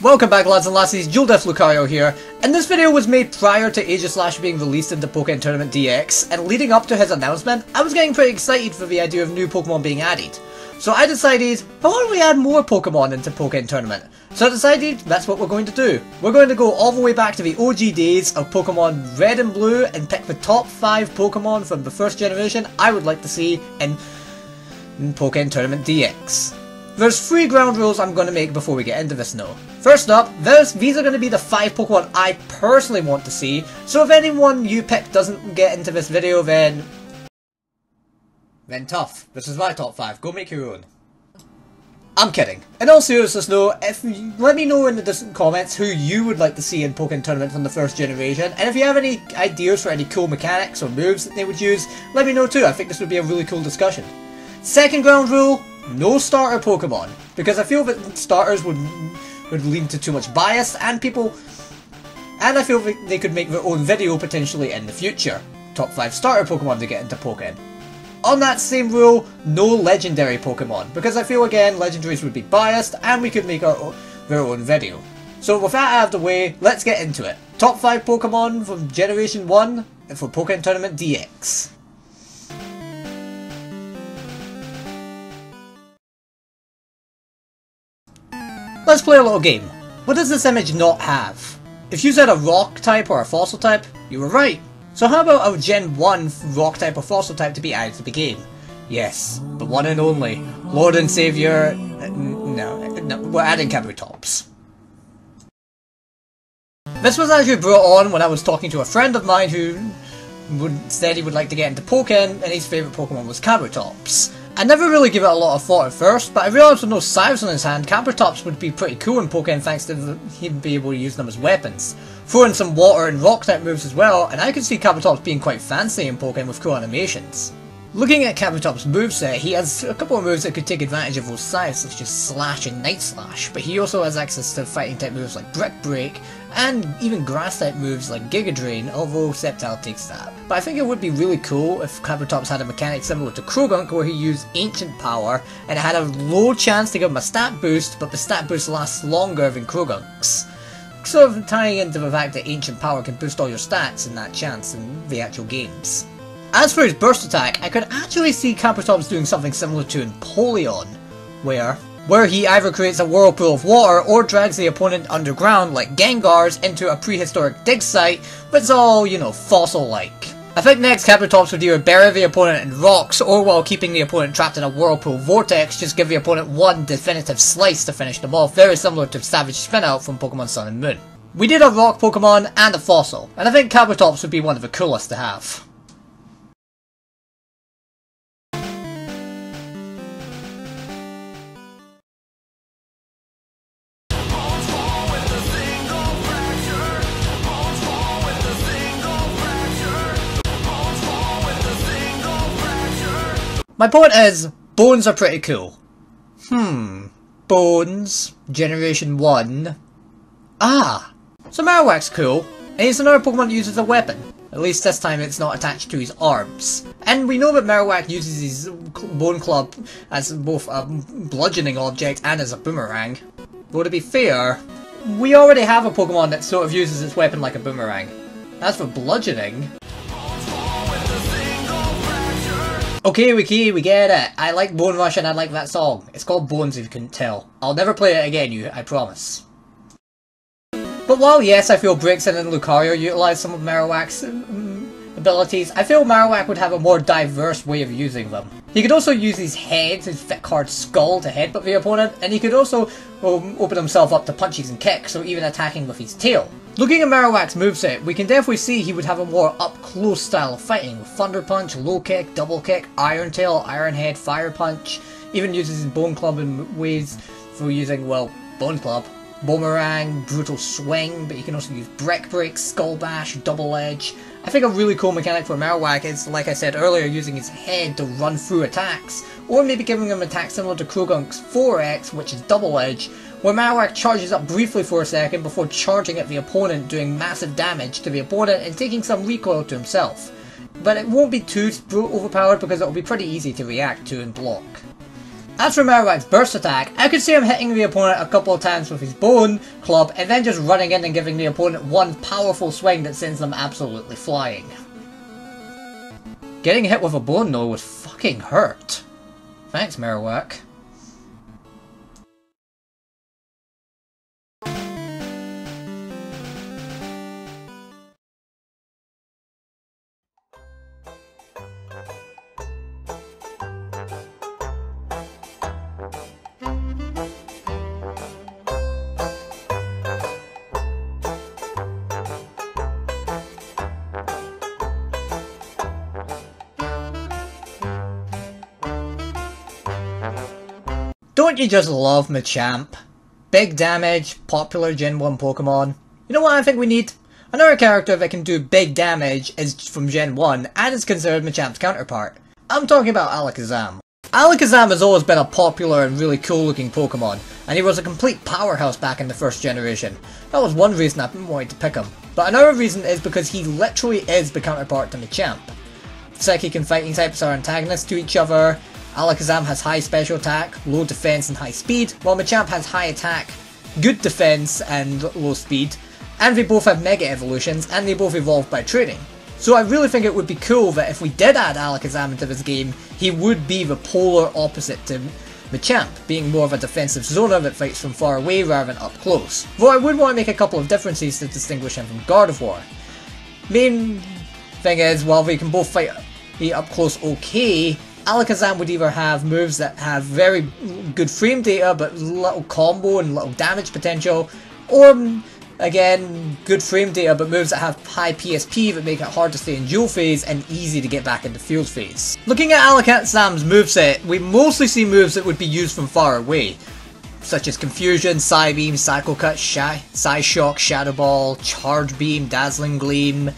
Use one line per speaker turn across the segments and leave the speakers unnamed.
Welcome back, lads and lassies, DualDEATHLucario here, and this video was made prior to Aegislash being released into Pokken Tournament DX, and leading up to his announcement, I was getting pretty excited for the idea of new Pokemon being added. So I decided, why don't we add more Pokemon into Pokken Tournament? So I decided that's what we're going to do. We're going to go all the way back to the OG days of Pokemon Red and Blue and pick the top 5 Pokemon from the first generation I would like to see in Pokken Tournament DX. There's 3 ground rules I'm going to make before we get into this now. First up, these are going to be the 5 Pokemon I personally want to see, so if anyone you pick doesn't get into this video, then tough. This is my top 5, go make your own. I'm kidding. In all seriousness though, let me know in the comments who you would like to see in Pokken Tournament from the first generation, and if you have any ideas for any cool mechanics or moves that they would use, let me know too. I think this would be a really cool discussion. Second ground rule, no starter Pokemon, because I feel that starters would lead to too much bias, and I feel that they could make their own video potentially in the future. Top 5 starter Pokemon to get into Pokken. On that same rule, no legendary Pokemon, because I feel again legendaries would be biased and we could make their own video. So with that out of the way, let's get into it. Top 5 Pokemon from Generation 1 for Pokken Tournament DX. Let's play a little game. What does this image not have? If you said a rock type or a fossil type, you were right. So how about a Gen 1 rock type or fossil type to be added to the game? Yes, the one and only, Lord and Saviour, no, we're adding Kabutops. This was actually brought on when I was talking to a friend of mine who said he would like to get into Pokken, and his favourite Pokemon was Kabutops. I never really gave it a lot of thought at first, but I realised with no Scythes on his hand, Kabutops would be pretty cool in Pokken thanks to him being able to use them as weapons. Throw in some water and rock type moves as well, and I could see Kabutops being quite fancy in Pokken with cool animations. Looking at Kabutops' moveset, he has a couple of moves that could take advantage of those Scythes, such as Slash and Night Slash, but he also has access to fighting type moves like Brick Break, and even grass type moves like Giga Drain, although Sceptile takes that. But I think it would be really cool if Kabutops had a mechanic similar to Krogunk where he used Ancient Power, and it had a low chance to give him a stat boost, but the stat boost lasts longer than Krogunk's. Sort of tying into the fact that Ancient Power can boost all your stats in that chance in the actual games. As for his burst attack, I could actually see Kabutops doing something similar to Empoleon, where he either creates a whirlpool of water or drags the opponent underground like Gengar's into a prehistoric dig site, but it's all, you know, fossil-like. I think next Kabutops would either bury the opponent in rocks, or while keeping the opponent trapped in a whirlpool vortex, just give the opponent one definitive slice to finish them off, very similar to Savage Spinout from Pokemon Sun and Moon. We did a rock Pokemon and a fossil, and I think Kabutops would be one of the coolest to have. My point is, Bones are pretty cool. Bones, Generation 1. So Marowak's cool, and he's another Pokemon that uses a weapon. At least this time it's not attached to his arms. And we know that Marowak uses his Bone Club as both a bludgeoning object and as a boomerang. Though to be fair, we already have a Pokemon that sort of uses its weapon like a boomerang. As for bludgeoning... Okay, we get it. I like Bone Rush and I like that song. It's called Bones if you couldn't tell. I'll never play it again, I promise. But while yes, I feel Braixen and Lucario utilise some of Marowak's abilities, I feel Marowak would have a more diverse way of using them. He could also use his head, his thick hard skull, to headbutt the opponent, and he could also open himself up to punches and kicks, so even attacking with his tail. Looking at Marowak's moveset, we can definitely see he would have a more up-close style of fighting, with Thunder Punch, Low Kick, Double Kick, Iron Tail, Iron Head, Fire Punch, even uses his Bone Club in ways for using, well, Bone Club. Boomerang, Brutal Swing, but you can also use Brick Break, Skull Bash, Double Edge. I think a really cool mechanic for Marowak is, like I said earlier, using his head to run through attacks, or maybe giving him attacks similar to Krogunk's 4X, which is Double Edge, where Marowak charges up briefly for a second before charging at the opponent, doing massive damage to the opponent and taking some recoil to himself. But it won't be too overpowered because it will be pretty easy to react to and block. As for Marowak's burst attack, I could see him hitting the opponent a couple of times with his bone club and then just running in and giving the opponent one powerful swing that sends them absolutely flying. Getting hit with a bone though would fucking hurt. Thanks, Marowak. Don't you just love Machamp? Big damage, popular Gen 1 Pokemon. You know what I think we need? Another character that can do big damage is from Gen 1 and is considered Machamp's counterpart. I'm talking about Alakazam. Alakazam has always been a popular and really cool looking Pokemon, and he was a complete powerhouse back in the first generation. That was one reason I wanted to pick him. But another reason is because he literally is the counterpart to Machamp. Psychic and fighting types are antagonists to each other. Alakazam has high special attack, low defense and high speed, while Machamp has high attack, good defense and low speed, and they both have Mega Evolutions and they both evolve by training. So I really think it would be cool that if we did add Alakazam into this game, he would be the polar opposite to Machamp, being more of a defensive zoner that fights from far away rather than up close. Though I would want to make a couple of differences to distinguish him from Gardevoir. Main thing is, while they can both fight up close okay, Alakazam would either have moves that have very good frame data but little combo and little damage potential, or again, good frame data but moves that have high PSP that make it hard to stay in dual phase and easy to get back into field phase. Looking at Alakazam's moveset, we mostly see moves that would be used from far away, such as Confusion, Psybeam, Psycho Cut, Psyshock, Shadow Ball, Charge Beam, Dazzling Gleam.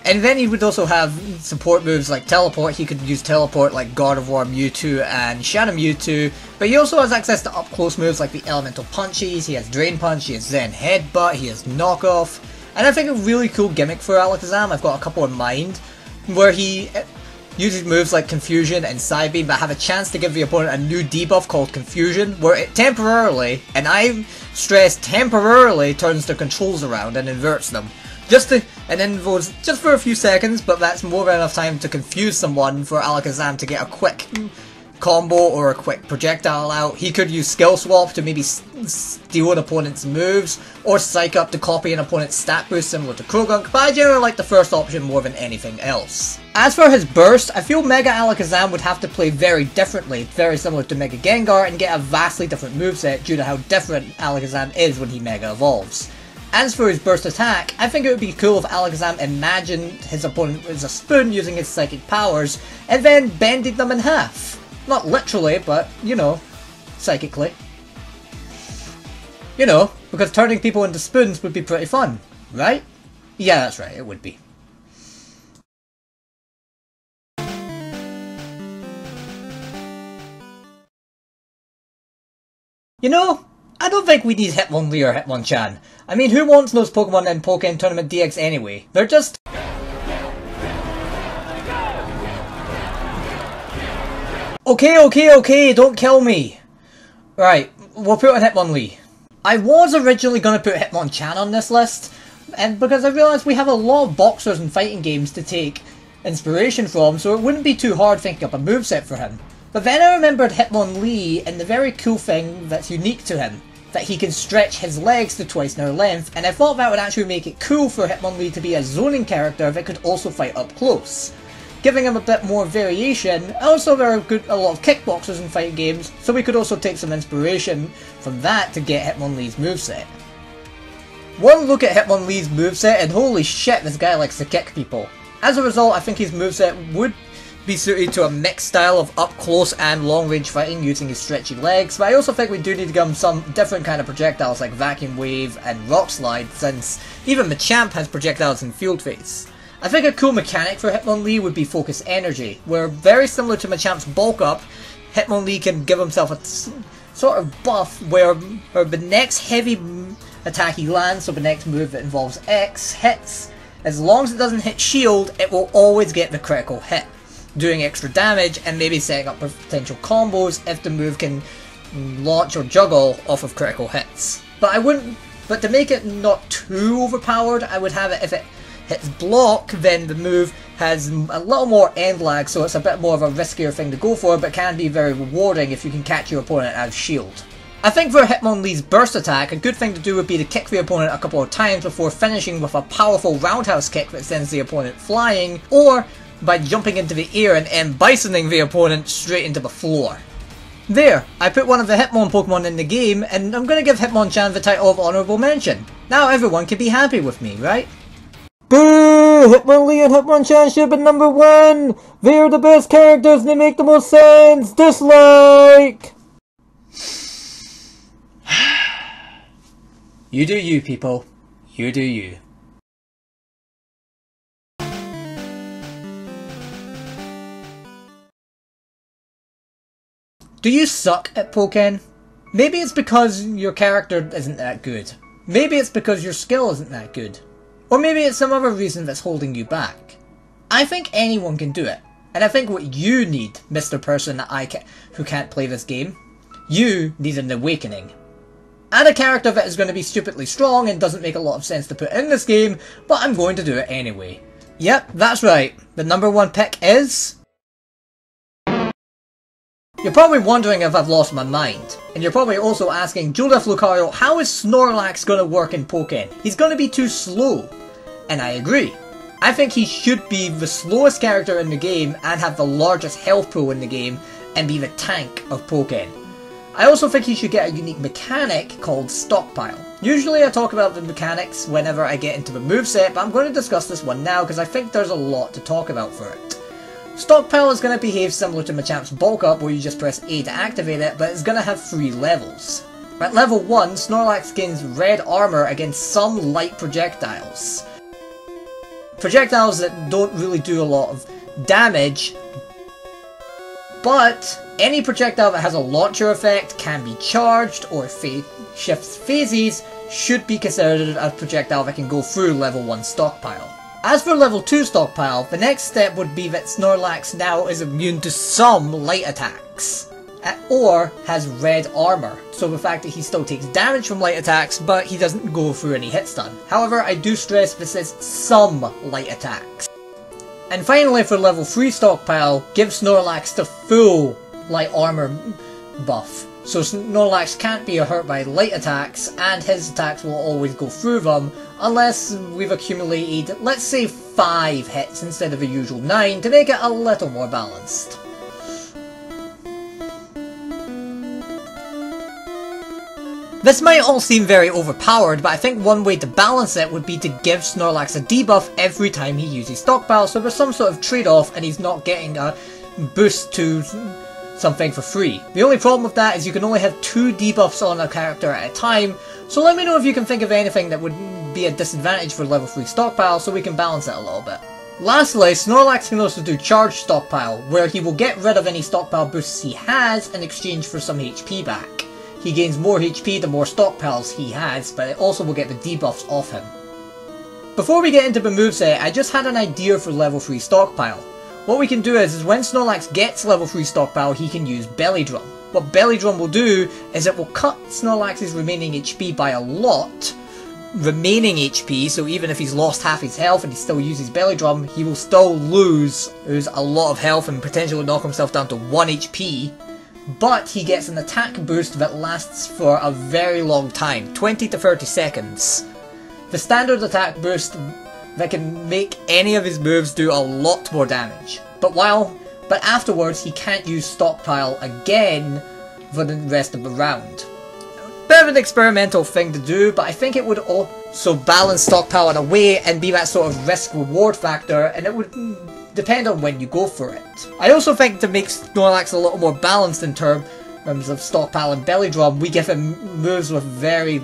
And then he would also have support moves like Teleport. He could use Teleport like Gardevoir, Mewtwo and Shadow Mewtwo. But he also has access to up close moves like the Elemental Punches, he has Drain Punch, he has Zen Headbutt, he has Knockoff. And I think a really cool gimmick for Alakazam, I've got a couple in mind, where he uses moves like Confusion and Psybeam but have a chance to give the opponent a new debuff called Confusion, where it temporarily, and I stress temporarily, turns their controls around and inverts them. And then goes just for a few seconds, but that's more than enough time to confuse someone for Alakazam to get a quick combo or a quick projectile out. He could use Skill Swap to maybe steal an opponent's moves, or Psych Up to copy an opponent's stat boost similar to Krogunk, but I generally like the first option more than anything else. As for his burst, I feel Mega Alakazam would have to play very differently, very similar to Mega Gengar, and get a vastly different moveset due to how different Alakazam is when he Mega evolves. As for his burst attack, I think it would be cool if Alakazam imagined his opponent was a spoon using his psychic powers, and then bended them in half. Not literally, but, you know, psychically. You know, because turning people into spoons would be pretty fun, right? Yeah, that's right, it would be. You know, I don't think we need Hitmonlee or Hitmonchan. I mean, who wants those Pokemon in Pokken Tournament DX anyway? They're just... Okay, don't kill me! Right, we'll put on Hitmonlee. I was originally going to put Hitmonchan on this list, and because I realised we have a lot of boxers and fighting games to take inspiration from, so it wouldn't be too hard thinking up a moveset for him. But then I remembered Hitmonlee and the very cool thing that's unique to him, that he can stretch his legs to twice their length, and I thought that would actually make it cool for Hitmonlee to be a zoning character that could also fight up close, giving him a bit more variation. Also, there are a lot of kickboxers in fighting games, so we could also take some inspiration from that to get Hitmonlee's moveset. One look at Hitmonlee's moveset and holy shit, this guy likes to kick people. As a result, I think his moveset would be suited to a mixed style of up close and long range fighting using his stretchy legs, but I also think we do need to give him some different kind of projectiles like Vacuum Wave and Rock Slide, since even Machamp has projectiles in field phase. I think a cool mechanic for Hitmonlee would be Focus Energy, where very similar to Machamp's Bulk Up, Hitmonlee can give himself a sort of buff where the next heavy attack he lands, so the next move that involves X, hits. As long as it doesn't hit shield, it will always get the critical hit. doing extra damage and maybe setting up potential combos if the move can launch or juggle off of critical hits. But to make it not too overpowered, I would have it if it hits block, then the move has a little more end lag, so it's a bit more of a riskier thing to go for, but can be very rewarding if you can catch your opponent out of shield. I think for Hitmonlee's burst attack, a good thing to do would be to kick the opponent a couple of times before finishing with a powerful roundhouse kick that sends the opponent flying, or by jumping into the air and M-bisoning the opponent straight into the floor. There, I put one of the Hitmon Pokemon in the game, and I'm going to give Hitmonchan the title of Honourable Mention. Now everyone can be happy with me, right? Boo! Hitmonlee and Hitmonchan should be number 1! They're the best characters and they make the most sense! Dislike! You do you, people. You do you. Do you suck at Pokken? Maybe it's because your character isn't that good. Maybe it's because your skill isn't that good. Or maybe it's some other reason that's holding you back. I think anyone can do it. And I think what you need, Mr. Person who can't play this game, you need an awakening. Add a character that is going to be stupidly strong and doesn't make a lot of sense to put in this game, but I'm going to do it anyway. Yep, that's right. The number 1 pick is... You're probably wondering if I've lost my mind. And you're probably also asking, DualDEATHLucario, how is Snorlax going to work in Pokken? He's going to be too slow. And I agree. I think he should be the slowest character in the game and have the largest health pool in the game and be the tank of Pokken. I also think he should get a unique mechanic called Stockpile. Usually I talk about the mechanics whenever I get into the moveset, but I'm going to discuss this one now because I think there's a lot to talk about for it. Stockpile is going to behave similar to Machamp's Bulk Up, where you just press A to activate it, but it's going to have 3 levels. At level 1, Snorlax gains red armor against some light projectiles. Projectiles that don't really do a lot of damage, but any projectile that has a launcher effect, can be charged, or shifts phases, should be considered a projectile that can go through level 1 Stockpile. As for level 2 Stockpile, the next step would be that Snorlax now is immune to some light attacks, or has red armor, so the fact that he still takes damage from light attacks, but he doesn't go through any hit stun. However, I do stress this is some light attacks. And finally for level 3 Stockpile, give Snorlax the full light armor buff. So Snorlax can't be hurt by light attacks, and his attacks will always go through them, unless we've accumulated, let's say 5 hits instead of the usual 9, to make it a little more balanced. This might all seem very overpowered, but I think one way to balance it would be to give Snorlax a debuff every time he uses Stockpile, so there's some sort of trade-off and he's not getting a boost to something for free. The only problem with that is you can only have 2 debuffs on a character at a time, so let me know if you can think of anything that would be a disadvantage for level 3 Stockpile so we can balance it a little bit. Lastly, Snorlax can also do Charge Stockpile, where he will get rid of any Stockpile boosts he has in exchange for some HP back. He gains more HP the more stockpiles he has, but it also will get the debuffs off him. Before we get into the moveset, I just had an idea for level 3 Stockpile. What we can do is when Snorlax gets level 3 Stockpile, he can use Belly Drum. What Belly Drum will do is it will cut Snorlax's remaining HP by a lot. Remaining HP, so even if he's lost half his health and he still uses Belly Drum, he will still lose a lot of health and potentially knock himself down to 1 HP. But he gets an attack boost that lasts for a very long time, 20 to 30 seconds. The standard attack boost that can make any of his moves do a lot more damage. But afterwards he can't use Stockpile again for the rest of the round. Bit of an experimental thing to do, but I think it would also balance Stockpile in a way and be that sort of risk-reward factor, and it would depend on when you go for it. I also think to make Snorlax a little more balanced in terms of Stockpile and Belly Drum, we give him moves with very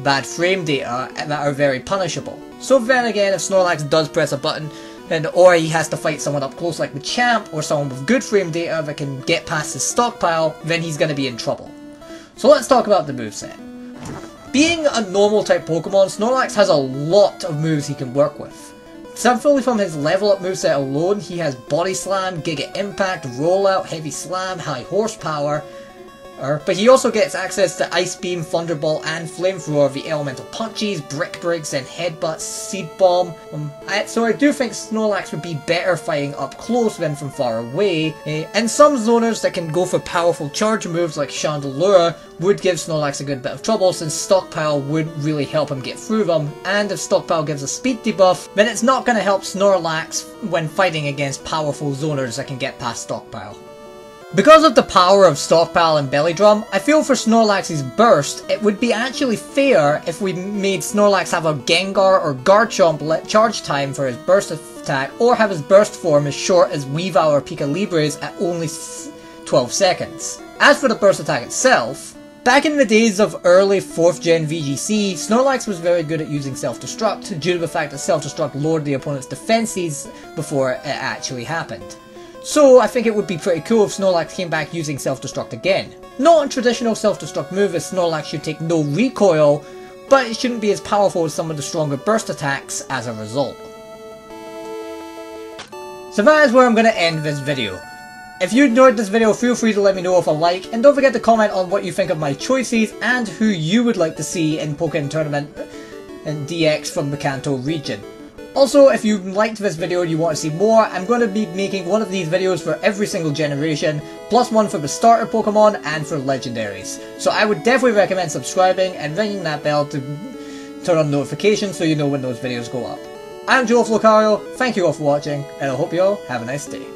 bad frame data that are very punishable. So then again, if Snorlax does press a button, or he has to fight someone up close like Machamp, or someone with good frame data that can get past his Stockpile, then he's going to be in trouble. So let's talk about the moveset. Being a normal type Pokemon, Snorlax has a lot of moves he can work with. Simply from his level up moveset alone, he has Body Slam, Giga Impact, Rollout, Heavy Slam, High Horsepower, but he also gets access to Ice Beam, Thunderbolt and Flamethrower, the Elemental Punches, Brick Breaks and Headbutts, Seed Bomb. So I do think Snorlax would be better fighting up close than from far away, and some zoners that can go for powerful charge moves like Chandelure would give Snorlax a good bit of trouble, since Stockpile would really help him get through them, and if Stockpile gives a speed debuff, then it's not going to help Snorlax when fighting against powerful zoners that can get past Stockpile. Because of the power of Stockpile and Belly Drum, I feel for Snorlax's burst, it would be actually fair if we made Snorlax have a Gengar or Garchomp charge time for his burst attack, or have his burst form as short as Weavile or Pika Libres at only 12 seconds. As for the burst attack itself, back in the days of early 4th gen VGC, Snorlax was very good at using self-destruct due to the fact that self-destruct lowered the opponent's defenses before it actually happened. So I think it would be pretty cool if Snorlax came back using self-destruct again. Not a traditional self-destruct move, as Snorlax should take no recoil, but it shouldn't be as powerful as some of the stronger burst attacks as a result. So that is where I'm going to end this video. If you enjoyed this video, feel free to let me know with a like, and don't forget to comment on what you think of my choices and who you would like to see in Pokken Tournament DX from the Kanto region. Also, if you liked this video and you want to see more, I'm going to be making one of these videos for every single generation, plus one for the starter Pokemon and for legendaries. So I would definitely recommend subscribing and ringing that bell to turn on notifications so you know when those videos go up. I'm DualDEATHLucario, thank you all for watching, and I hope you all have a nice day.